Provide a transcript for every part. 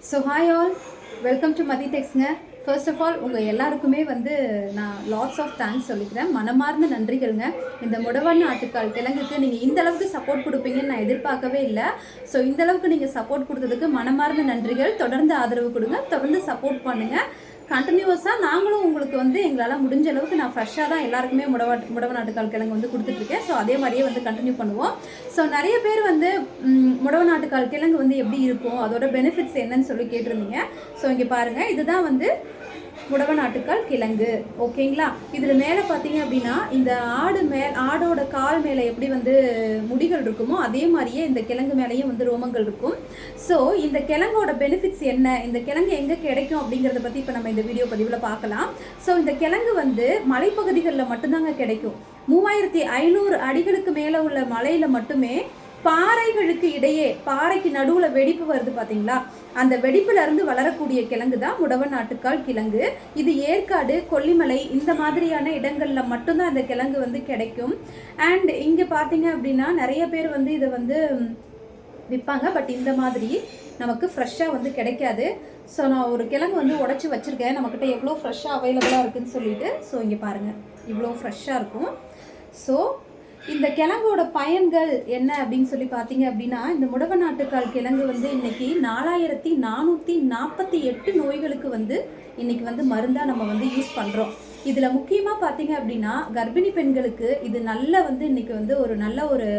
So hi all, welcome to Mathi டெக்ஸ்ங்க. First of all உங்கள் எல்லாருக்குமே நான் லாட்ஸ் ஆஃப் தேங்க்ஸ் சொல்லிக்கிறேன். மனமார்ந்த நன்றிகள்ங்க. இந்த முடவன் ஆட்டுக்கால் கிழங்குக்கு நீங்கள் இந்த அளவுக்கு சப்போர்ட் கொடுப்பீங்கன்னு நான் எதிர்பார்க்கவே இல்லை. ஸோ இந்த அளவுக்கு நீங்கள் சப்போர்ட் கொடுத்ததுக்கு மனமார்ந்த நன்றிகள். தொடர்ந்து ஆதரவு கொடுங்க, தொடர்ந்து சப்போர்ட் பண்ணுங்கள். கண்டினியூஸாக நாங்களும் உங்களுக்கு எங்களால் முடிஞ்ச அளவுக்கு நான் ஃப்ரெஷ்ஷாக தான் எல்லாருக்குமே முடவ நாட்டுக்கால் கிழங்கு கொடுத்துட்ருக்கேன். ஸோ அதே மாதிரியே கண்டினியூ பண்ணுவோம். ஸோ நிறைய பேர் முடவ நாட்டுக்கால் கிழங்கு எப்படி இருக்கும், அதோட பெனிஃபிட்ஸ் என்னன்னு சொல்லி கேட்டிருந்தீங்க. ஸோ இங்கே பாருங்கள், இதுதான் முடவ நாட்டுக்கால் கிழங்கு. ஓகேங்களா? இதில் மேலே பார்த்தீங்க அப்படின்னா இந்த ஆடோட கால் மேலே எப்படி முடிகள் இருக்குமோ அதே மாதிரியே இந்த கிழங்கு மேலேயும் ரோமங்கள் இருக்கும். ஸோ இந்த கிழங்கோட பெனிஃபிட்ஸ் என்ன, இந்த கிழங்கு எங்கே கிடைக்கும் அப்படிங்கிறத பற்றி இப்போ நம்ம இந்த வீடியோ பதிவில் பார்க்கலாம். ஸோ இந்த கிழங்கு மலைப்பகுதிகளில் மட்டும்தாங்க கிடைக்கும். 3500 அடிகளுக்கு மேலே உள்ள மலையில் மட்டுமே பாறைகளுக்கு இடையே, பாறைக்கு நடுவில் வெடிப்பு வருது பார்த்தீங்களா, அந்த வெடிப்புல இருந்து வளரக்கூடிய கிழங்கு தான் முடவ நாட்டுக்கால் கிழங்கு. இது ஏற்காடு, கொல்லிமலை இந்த மாதிரியான இடங்கள்ல மட்டும்தான் இந்த கிழங்கு கிடைக்கும். அண்ட் இங்கே பார்த்தீங்க அப்படின்னா நிறைய பேர் இதை விற்பாங்க. பட் இந்த மாதிரி நமக்கு ஃப்ரெஷ்ஷாக கிடைக்காது. ஸோ நான் ஒரு கிழங்கு உடச்சி வச்சுருக்கேன், நம்மக்கிட்ட எவ்வளோ ஃப்ரெஷ்ஷாக அவைலபிளாக இருக்குதுன்னு சொல்லிட்டு. ஸோ இங்கே பாருங்கள், இவ்வளோ ஃப்ரெஷ்ஷாக இருக்கும். ஸோ இந்த கிழங்கோட பயன்கள் என்ன அப்படின்னு சொல்லி பார்த்தீங்க அப்படின்னா, இந்த முடவ நாட்டுக்கால் கிழங்கு இன்னைக்கு 4448 நோய்களுக்கு இன்னைக்கு மருந்தாக நம்ம யூஸ் பண்ணுறோம். இதில் முக்கியமாக பார்த்தீங்க அப்படின்னா கர்ப்பிணி பெண்களுக்கு இது நல்ல இன்னைக்கு ஒரு நல்ல ஒரு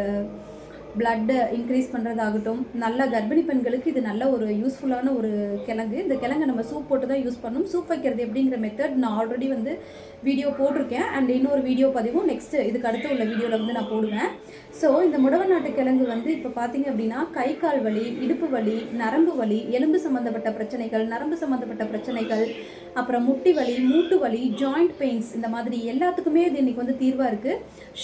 பிளட்டு இன்க்ரீஸ் பண்ணுறதாகட்டும், நல்ல கர்ப்பிணி பெண்களுக்கு இது நல்ல ஒரு யூஸ்ஃபுல்லான ஒரு கிழங்கு. இந்த கிழங்கை நம்ம சூப் போட்டு தான் யூஸ் பண்ணணும். சூப் வைக்கிறது எப்படிங்கிற மெத்தட் நான் ஆல்ரெடி வீடியோ போட்டிருக்கேன். அண்ட் இன்னொரு வீடியோ பதிவும் நெக்ஸ்ட்டு இதுக்கு அடுத்து உள்ள வீடியோவில் நான் போடுவேன். ஸோ இந்த முடவ நாட்டு கிழங்கு இப்போ பார்த்தீங்க அப்படின்னா கை கால் வலி, இடுப்பு வலி, நரம்பு வலி, எலும்பு சம்மந்தப்பட்ட பிரச்சனைகள், நரம்பு சம்மந்தப்பட்ட பிரச்சனைகள், அப்புறம் முட்டி வலி, மூட்டு வலி, ஜாயிண்ட் பெயின்ஸ், இந்த மாதிரி எல்லாத்துக்குமே இது இன்னைக்கு தீர்வாக இருக்குது.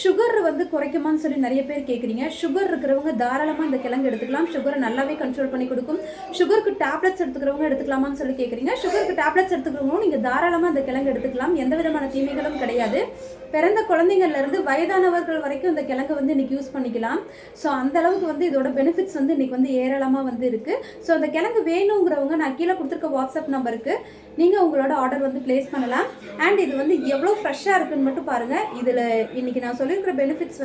சுகர் குறைக்குமான்னு சொல்லி நிறைய பேர் கேட்குறீங்க. சுகர் இருக்கிறவங்க தாராளமாக இந்த கிழங்கு எடுத்துக்கலாம். சுகரை நல்லாவே கண்ட்ரோல் பண்ணி கொடுக்கும். சுகருக்கு டேப்லெட்ஸ் எடுத்துக்கிறவங்க எடுத்துக்கலாமான்னு சொல்லி கேட்குறீங்க. சுகருக்கு டேப்லெட்ஸ் எடுத்துக்கிறவங்களும் நீங்கள் தாராளமாக இந்த கிழங்கு எடுத்துக்கலாம். எந்த விதமான தீமைகளும் கிடையாது. பிறந்த குழந்தைங்கள்லேருந்து வயதானவர்கள் வரைக்கும் இந்த கிழங்கு இன்னைக்கு யூஸ் பண்ணிக்கலாம். ஸோ அந்த அளவுக்கு இதோட பெனிஃபிட்ஸ் இன்னைக்கு ஏராளமாக இருக்குது. ஸோ அந்த கிழங்கு வேணுங்கிறவங்க நான் கீழே கொடுத்துருக்க வாட்ஸ்அப் நம்பருக்கு நீங்கள் உங்களோட ஆர்டர் ப்ளேஸ் பண்ணலாம். அண்ட் இது எவ்வளோ ஃப்ரெஷ்ஷாக இருக்குன்னு மட்டும் பாருங்கள். இதில் இன்றைக்கி நான் சொல்லியிருக்கிற பெனிஃபிட்ஸ்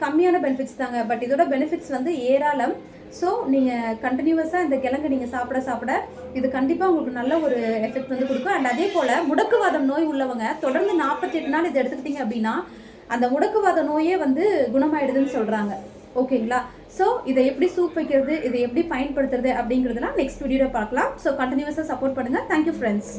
கம்மியான பெனிஃபிட்ஸ் தாங்க. பட் இதோட பெனிஃபிட்ஸ் ஏராளம். ஸோ நீங்கள் கண்டினியூவஸாக இந்த கிழங்கு நீங்கள் சாப்பிட இது கண்டிப்பாக உங்களுக்கு நல்ல ஒரு எஃபெக்ட் கொடுக்கும். அண்ட் அதே போல் முடக்குவாதம் நோய் உள்ளவங்க தொடர்ந்து 48 நாள் இதை எடுத்துக்கிட்டிங்க அப்படின்னா அந்த முடக்குவாத நோயே குணமாயிடுதுன்னு சொல்கிறாங்க. ஓகேங்களா? ஸோ இதை எப்படி சூப் வைக்கிறது, இதை எப்படி பயன்படுத்துறது அப்படிங்கிறதுலாம் நெக்ஸ்ட் வீடியோவில் பார்க்கலாம். ஸோ கண்டினியூஸாக சப்போர்ட் பண்ணுங்கள். Thank you friends.